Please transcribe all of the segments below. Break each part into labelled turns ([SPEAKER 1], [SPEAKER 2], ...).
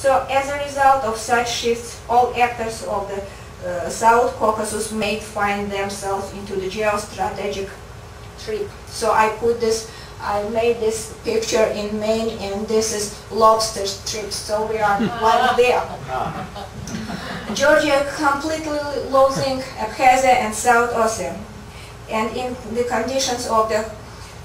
[SPEAKER 1] So as a result of such shifts, all actors of the South Caucasus may find themselves into the geostrategic trip. So I made this picture in Maine, and this is lobster strips, so we are like there. Georgia completely losing Abkhazia and South Ossetia, and in the conditions of the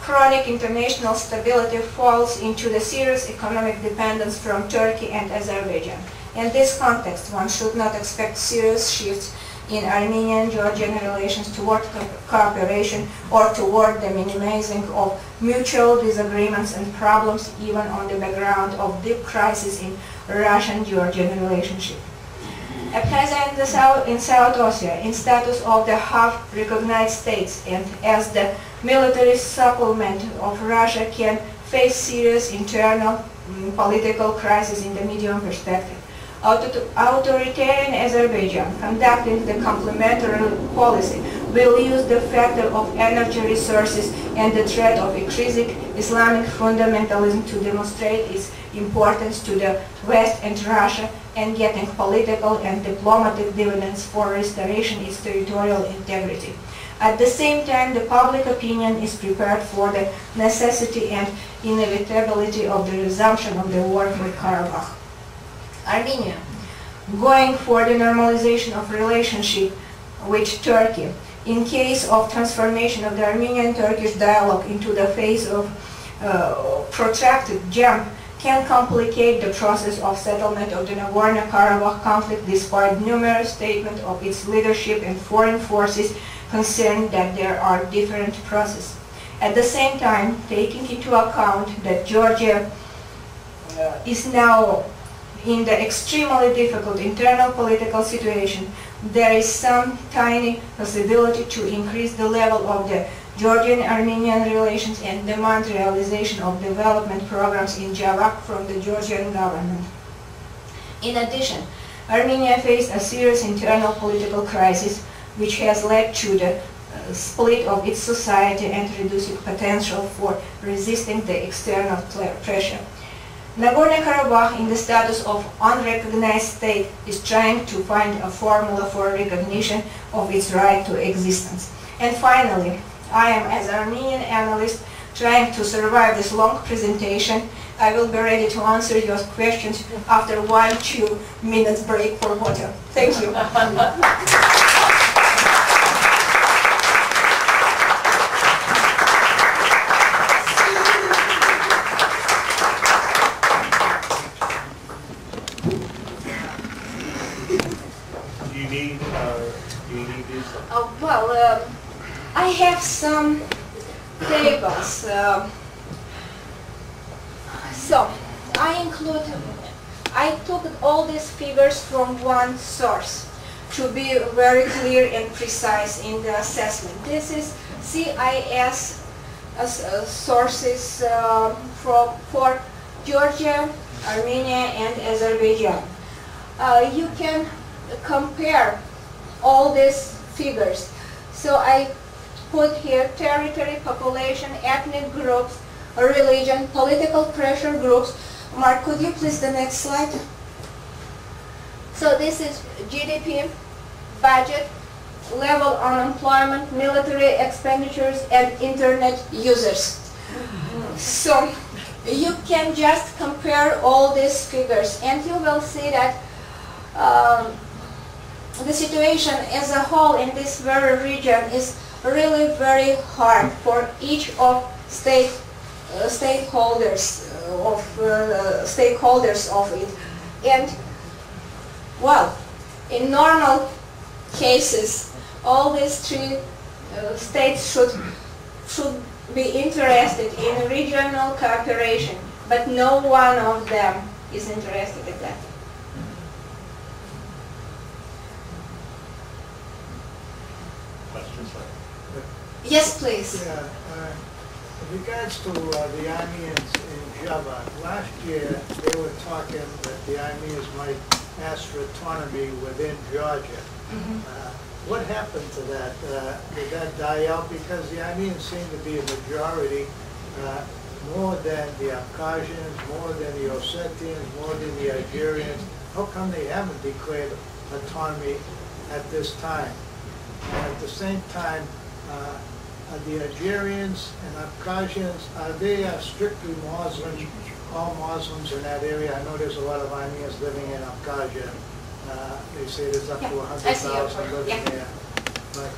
[SPEAKER 1] chronic international stability falls into the serious economic dependence from Turkey and Azerbaijan. In this context, one should not expect serious shifts in Armenian-Georgian relations toward cooperation or toward the minimizing of mutual disagreements and problems, even on the background of deep crisis in Russian-Georgian relationship. Abkhazia in South Ossetia, in status of the half-recognized states and as the military supplement of Russia, can face serious internal political crisis in the medium perspective. Authoritarian Azerbaijan, conducting the complementary policy, will use the factor of energy resources and the threat of increasing Islamic fundamentalism to demonstrate its importance to the West and Russia, and getting political and diplomatic dividends for restoration its territorial integrity. At the same time, the public opinion is prepared for the necessity and inevitability of the resumption of the war for Karabakh. Armenia, going for the normalization of relationship with Turkey, in case of transformation of the Armenian-Turkish dialogue into the phase of protracted jump, can complicate the process of settlement of the Nagorno-Karabakh conflict, despite numerous statements of its leadership and foreign forces concerned that there are different processes. At the same time, taking into account that Georgia is now in the extremely difficult internal political situation, there is some tiny possibility to increase the level of the Georgian-Armenian relations and demand realization of development programs in Javak from the Georgian government. In addition, Armenia faced a serious internal political crisis, which has led to the split of its society and reducing potential for resisting the external pressure. Nagorno-Karabakh, in the status of unrecognized state, is trying to find a formula for recognition of its right to existence. And finally, I am, as an Armenian analyst, trying to survive this long presentation. I will be ready to answer your questions after 1-2 minutes break for water. Thank you. I have some tables. So I took all these figures from one source to be very clear and precise in the assessment. This is CIS sources for Georgia, Armenia, and Azerbaijan. You can compare all these figures. So I put here territory, population, ethnic groups, religion, political pressure groups. Mark, could you please the next slide? So this is GDP, budget, level unemployment, military expenditures, and internet users. So you can just compare all these figures, and you will see that the situation as a whole in this very region is really very hard for each of stakeholders of it. And well, in normal cases, all these three states should be interested in regional cooperation, but no one of them is interested in that. Yes, please.
[SPEAKER 2] Yeah, in regards to the Armenians in Java, last year they were talking that the Armenians might ask for autonomy within Georgia.
[SPEAKER 1] Mm-hmm.
[SPEAKER 2] What happened to that? Did that die out? Because the Armenians seem to be a majority. more than the Abkhazians, more than the Ossetians, more than the Algerians? How come they haven't declared autonomy at this time? And at the same time, are the Algerians and Abkhazians, are they strictly Muslim, all Muslims in that area? I know there's a lot of Armenians living in Abkhazia. They say there's up to 100,000 living there. But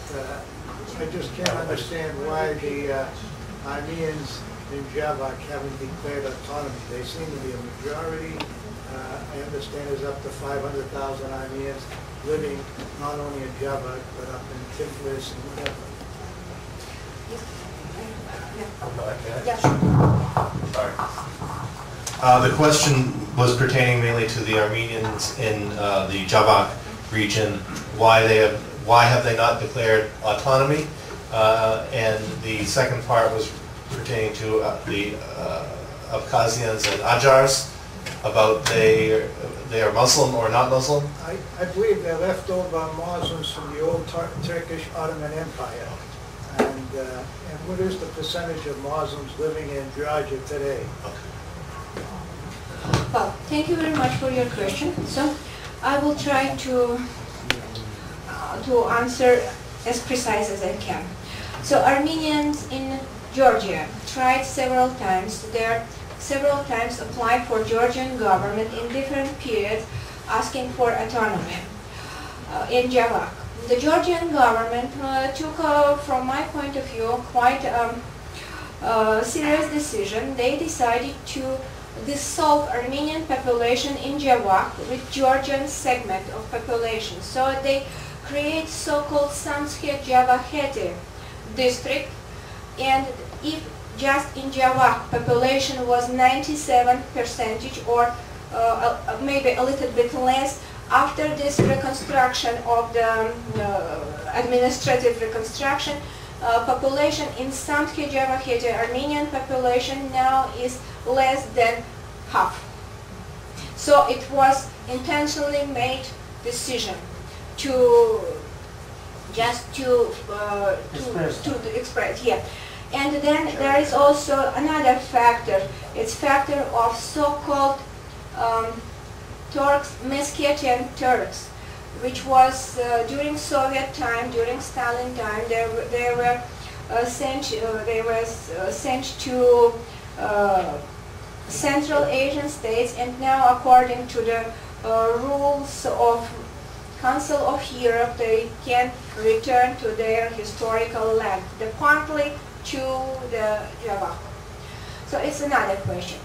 [SPEAKER 2] I just can't understand why the Armenians in Javak haven't declared autonomy. They seem to be a majority. I understand there's up to 500,000 Armenians living not only in Javak, but up in Tiflis and whatever.
[SPEAKER 3] The question was pertaining mainly to the Armenians in the Javak region. Why have they not declared autonomy? And the second part was pertaining to the Abkhazians and Ajars, about they are Muslim or not Muslim.
[SPEAKER 2] I believe they're leftover Muslims from the old Turkish Ottoman Empire. And what is the percentage of Muslims living in Georgia today?
[SPEAKER 1] Well, thank you very much for your question. So I will try to answer as precise as I can. So Armenians in Georgia tried several times. They several times applied for Georgian government in different periods, asking for autonomy in Javak. The Georgian government took, from my point of view, quite a serious decision. They decided to dissolve Armenian population in Javak with Georgian segment of population. So they create so-called Samtskhe Javakheti district, and if just in Javak population was 97% or maybe a little bit less, after this reconstruction of the administrative reconstruction, population in Samtskhe Javakheti Armenian population now is less than half. So it was intentionally made decision to just to express, yeah. And then there is also another factor. It's factor of so-called Turks, Meskhetian Turks, which was during Soviet time, during Stalin time. They were sent to Central Asian states, and now according to the rules of Council of Europe, they can return to their historical land, partly to the Javak. So it's another question.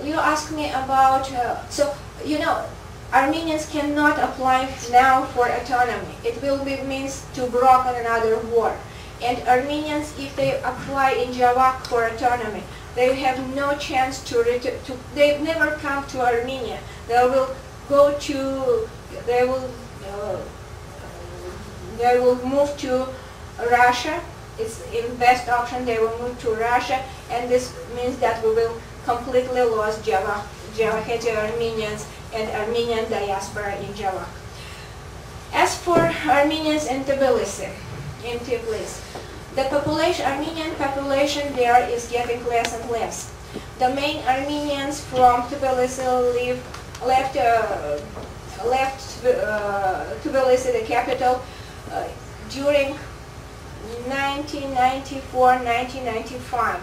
[SPEAKER 1] You asked me about, so you know, Armenians cannot apply now for autonomy. It will be means to broker another war. And Armenians, if they apply in Javak for autonomy, they have no chance to return. They never come to Armenia. They will go to. They will move to Russia. It's in best option. They will move to Russia, and this means that we will completely lose Javakheti Armenians and Armenian diaspora in Javak. As for Armenians in Tbilisi, in Tiflis, the population, Armenian population there is getting less and less. The main Armenians from Tbilisi left Tbilisi, the capital, during 1994-1995.